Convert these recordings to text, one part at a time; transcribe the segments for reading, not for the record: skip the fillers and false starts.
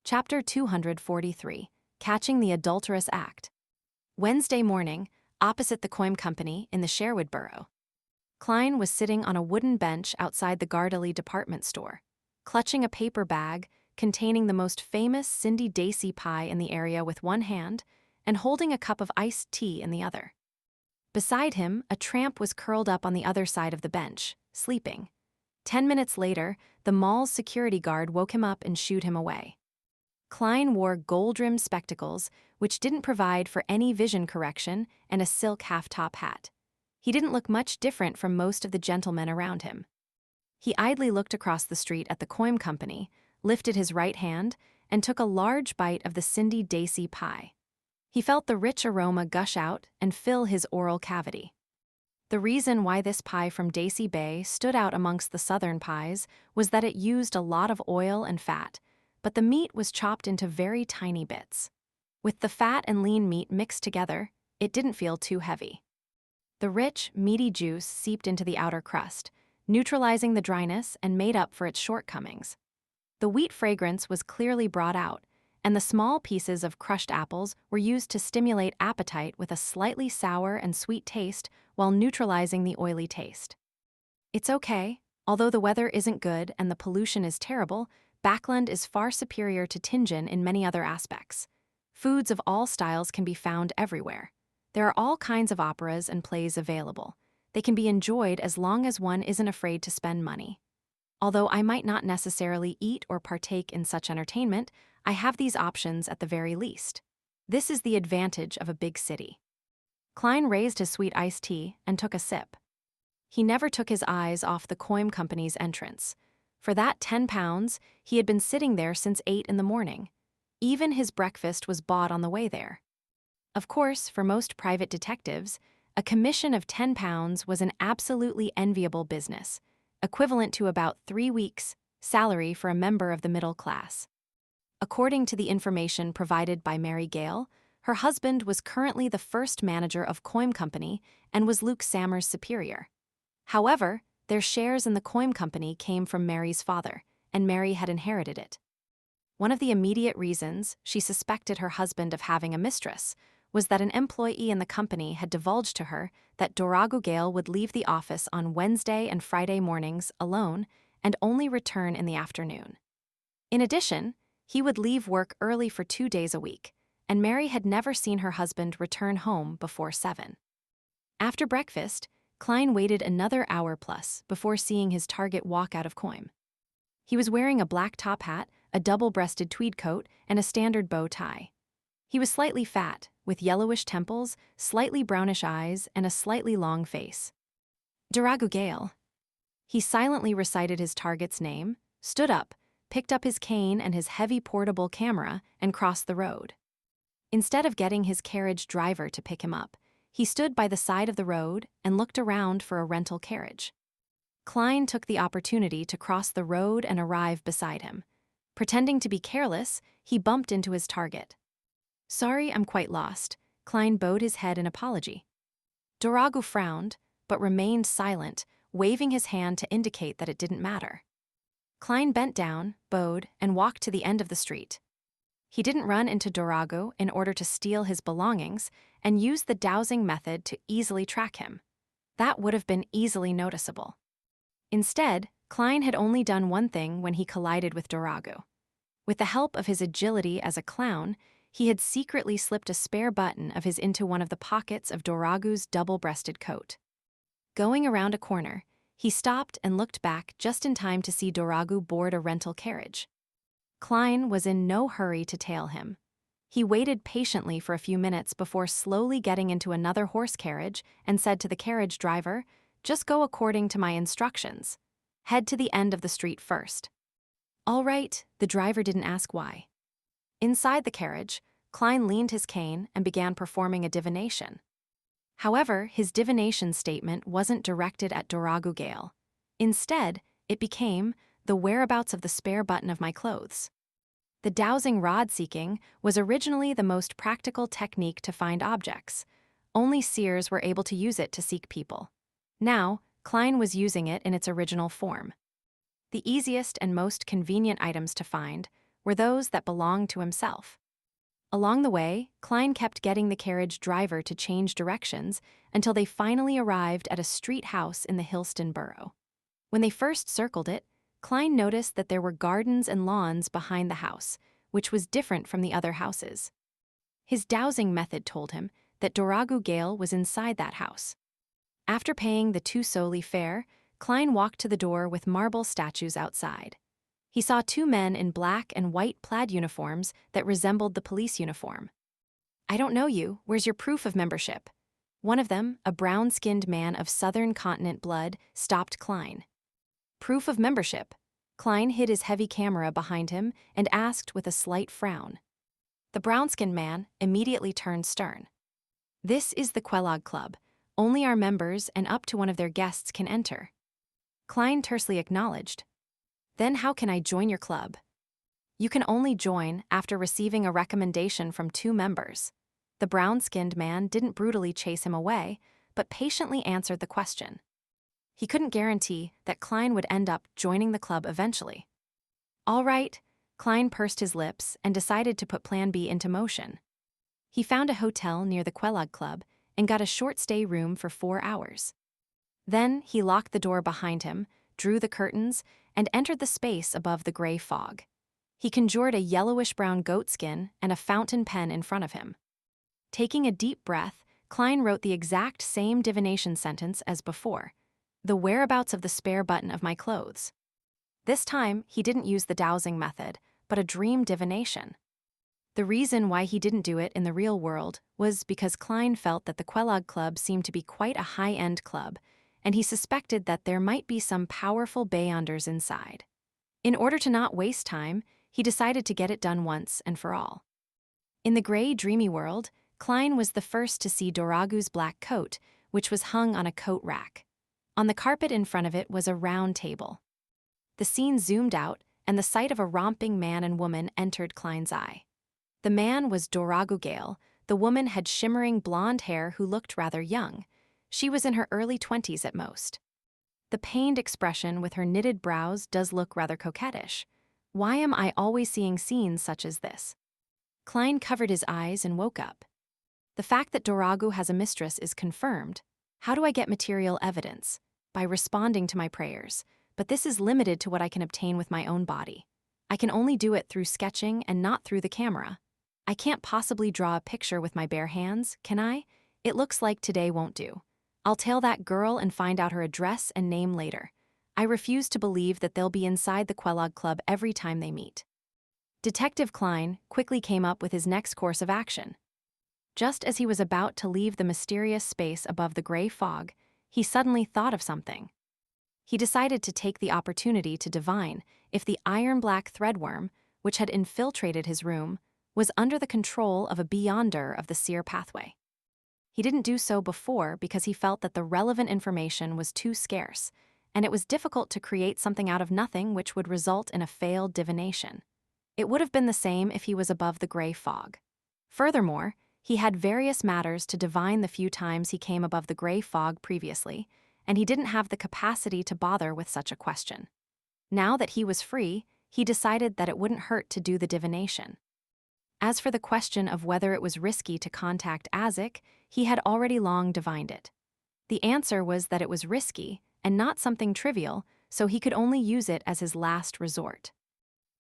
Chapter 243, Catching the Adulterous Act. Wednesday morning, opposite the Coim Company in the Sherwood Borough. Klein was sitting on a wooden bench outside the Gardalee department store, clutching a paper bag containing the most famous Cindy Dacey pie in the area with one hand and holding a cup of iced tea in the other. Beside him, a tramp was curled up on the other side of the bench, sleeping. 10 minutes later, the mall's security guard woke him up and shooed him away. Klein wore gold-rimmed spectacles, which didn't provide for any vision correction, and a silk half-top hat. He didn't look much different from most of the gentlemen around him. He idly looked across the street at the Coim Company, lifted his right hand, and took a large bite of the Cindy Dacey pie. He felt the rich aroma gush out and fill his oral cavity. The reason why this pie from Dacey Bay stood out amongst the southern pies was that it used a lot of oil and fat, but the meat was chopped into very tiny bits. With the fat and lean meat mixed together, it didn't feel too heavy. The rich, meaty juice seeped into the outer crust, neutralizing the dryness and made up for its shortcomings. The wheat fragrance was clearly brought out, and the small pieces of crushed apples were used to stimulate appetite with a slightly sour and sweet taste while neutralizing the oily taste. It's okay, although the weather isn't good and the pollution is terrible, Backland is far superior to Tingen in many other aspects. Foods of all styles can be found everywhere. There are all kinds of operas and plays available. They can be enjoyed as long as one isn't afraid to spend money. Although I might not necessarily eat or partake in such entertainment, I have these options at the very least. This is the advantage of a big city. Klein raised his sweet iced tea and took a sip. He never took his eyes off the Coim Company's entrance. For that 10 pounds, he had been sitting there since 8 in the morning. Even his breakfast was bought on the way there. Of course, for most private detectives, a commission of 10 pounds was an absolutely enviable business, equivalent to about 3 weeks' salary for a member of the middle class. According to the information provided by Mary Gale, her husband was currently the first manager of Coim Company and was Luke Sammer's superior. However, their shares in the Coim Company came from Mary's father, and Mary had inherited it. One of the immediate reasons she suspected her husband of having a mistress was that an employee in the company had divulged to her that Doragu Gale would leave the office on Wednesday and Friday mornings alone and only return in the afternoon. In addition, he would leave work early for 2 days a week, and Mary had never seen her husband return home before 7. After breakfast, Klein waited another hour plus before seeing his target walk out of Coim. He was wearing a black top hat, a double-breasted tweed coat, and a standard bow tie. He was slightly fat, with yellowish temples, slightly brownish eyes, and a slightly long face. Doragu Gale. He silently recited his target's name, stood up, picked up his cane and his heavy portable camera, and crossed the road. Instead of getting his carriage driver to pick him up, he stood by the side of the road and looked around for a rental carriage. Klein took the opportunity to cross the road and arrive beside him. Pretending to be careless, he bumped into his target. "Sorry, I'm quite lost." Klein bowed his head in apology. Doragu frowned, but remained silent, waving his hand to indicate that it didn't matter. Klein bent down, bowed, and walked to the end of the street. He didn't run into Doragu in order to steal his belongings and used the dowsing method to easily track him. That would have been easily noticeable. Instead, Klein had only done one thing when he collided with Doragu. With the help of his agility as a clown, he had secretly slipped a spare button of his into one of the pockets of Doragu's double-breasted coat. Going around a corner, he stopped and looked back just in time to see Doragu board a rental carriage. Klein was in no hurry to tail him. He waited patiently for a few minutes before slowly getting into another horse carriage and said to the carriage driver, "Just go according to my instructions. Head to the end of the street first." "All right," the driver didn't ask why. Inside the carriage, Klein leaned his cane and began performing a divination. However, his divination statement wasn't directed at Doragu Gale. Instead, it became, "the whereabouts of the spare button of my clothes." The dowsing rod seeking was originally the most practical technique to find objects. Only seers were able to use it to seek people. Now, Klein was using it in its original form. The easiest and most convenient items to find were those that belonged to himself. Along the way, Klein kept getting the carriage driver to change directions until they finally arrived at a street house in the Hillston borough. When they first circled it, Klein noticed that there were gardens and lawns behind the house, which was different from the other houses. His dowsing method told him that Doragu Gale was inside that house. After paying the 2 soli fare, Klein walked to the door with marble statues outside. He saw 2 men in black and white plaid uniforms that resembled the police uniform. "I don't know you. Where's your proof of membership?" One of them, a brown-skinned man of Southern Continent blood, stopped Klein. "Proof of membership?" Klein hid his heavy camera behind him and asked with a slight frown. The brown-skinned man immediately turned stern. "This is the Quelog Club. Only our members and up to one of their guests can enter." Klein tersely acknowledged. "Then how can I join your club?" "You can only join after receiving a recommendation from 2 members." The brown-skinned man didn't brutally chase him away, but patiently answered the question. He couldn't guarantee that Klein would end up joining the club eventually. All right, Klein pursed his lips and decided to put Plan B into motion. He found a hotel near the Quelog Club and got a short-stay room for 4 hours. Then he locked the door behind him, drew the curtains, and entered the space above the gray fog. He conjured a yellowish-brown goatskin and a fountain pen in front of him. Taking a deep breath, Klein wrote the exact same divination sentence as before: "The whereabouts of the spare button of my clothes." This time, he didn't use the dowsing method, but a dream divination. The reason why he didn't do it in the real world was because Klein felt that the Quelog Club seemed to be quite a high-end club, and he suspected that there might be some powerful Beyonders inside. In order to not waste time, he decided to get it done once and for all. In the gray, dreamy world, Klein was the first to see Doragu's black coat, which was hung on a coat rack. On the carpet in front of it was a round table. The scene zoomed out, and the sight of a romping man and woman entered Klein's eye. The man was Doragu Gale. The woman had shimmering blonde hair who looked rather young. She was in her early 20s at most. The pained expression with her knitted brows does look rather coquettish. Why am I always seeing scenes such as this? Klein covered his eyes and woke up. The fact that Doragu has a mistress is confirmed. How do I get material evidence? By responding to my prayers. But this is limited to what I can obtain with my own body. I can only do it through sketching and not through the camera. I can't possibly draw a picture with my bare hands, can I? It looks like today won't do. I'll tail that girl and find out her address and name later. I refuse to believe that they'll be inside the Quelog Club every time they meet. Detective Klein quickly came up with his next course of action. Just as he was about to leave the mysterious space above the gray fog, he suddenly thought of something. He decided to take the opportunity to divine if the iron-black threadworm, which had infiltrated his room, was under the control of a Beyonder of the seer pathway. He didn't do so before because he felt that the relevant information was too scarce, and it was difficult to create something out of nothing which would result in a failed divination. It would have been the same if he was above the gray fog. Furthermore, he had various matters to divine the few times he came above the gray fog previously, and he didn't have the capacity to bother with such a question. Now that he was free, he decided that it wouldn't hurt to do the divination. As for the question of whether it was risky to contact Azik, he had already long divined it. The answer was that it was risky and not something trivial, so he could only use it as his last resort.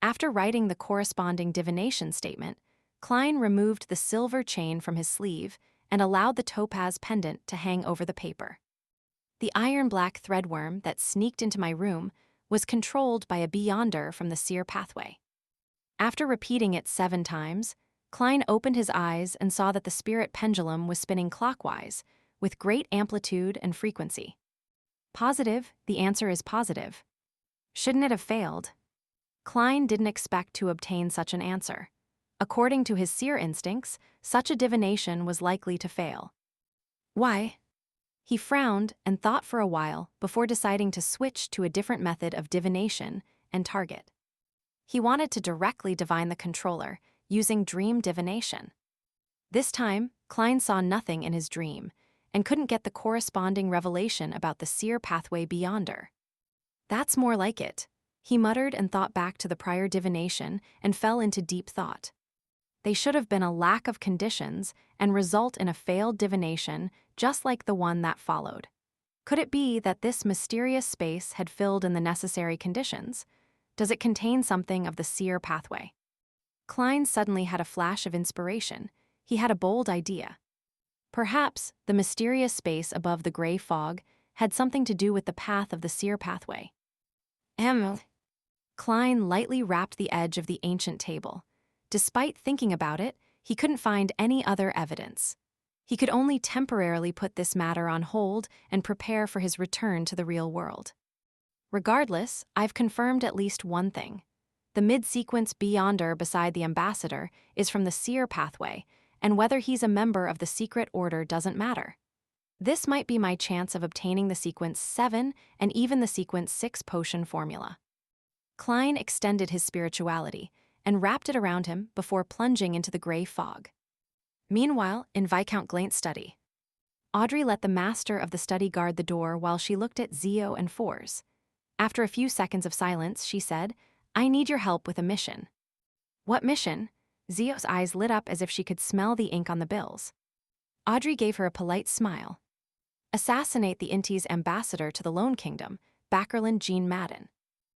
After writing the corresponding divination statement, Klein removed the silver chain from his sleeve and allowed the topaz pendant to hang over the paper. The iron-black threadworm that sneaked into my room was controlled by a Beyonder from the seer pathway. After repeating it 7 times, Klein opened his eyes and saw that the spirit pendulum was spinning clockwise, with great amplitude and frequency. Positive, the answer is positive. Shouldn't it have failed? Klein didn't expect to obtain such an answer. According to his seer instincts, such a divination was likely to fail. Why? He frowned and thought for a while before deciding to switch to a different method of divination and target. He wanted to directly divine the controller using dream divination. This time, Klein saw nothing in his dream and couldn't get the corresponding revelation about the seer pathway Beyonder. That's more like it. He muttered and thought back to the prior divination and fell into deep thought. They should have been a lack of conditions and result in a failed divination just like the one that followed. Could it be that this mysterious space had filled in the necessary conditions? Does it contain something of the seer pathway? Klein suddenly had a flash of inspiration. He had a bold idea. Perhaps the mysterious space above the gray fog had something to do with the path of the seer pathway. Klein lightly rapped the edge of the ancient table. Despite thinking about it, he couldn't find any other evidence. He could only temporarily put this matter on hold and prepare for his return to the real world. Regardless, I've confirmed at least one thing. The mid-sequence beyonder beside the ambassador is from the seer pathway, and whether he's a member of the secret order doesn't matter. This might be my chance of obtaining the sequence 7 and even the sequence 6 potion formula. Klein extended his spirituality and wrapped it around him before plunging into the gray fog. Meanwhile, in Viscount Glaint's study, Audrey let the master of the study guard the door while she looked at Zio and Fours. After a few seconds of silence, she said, "I need your help with a mission." "What mission?" Zio's eyes lit up as if she could smell the ink on the bills. Audrey gave her a polite smile. "Assassinate the Inti's ambassador to the Lone Kingdom, Backerland Jean Madden."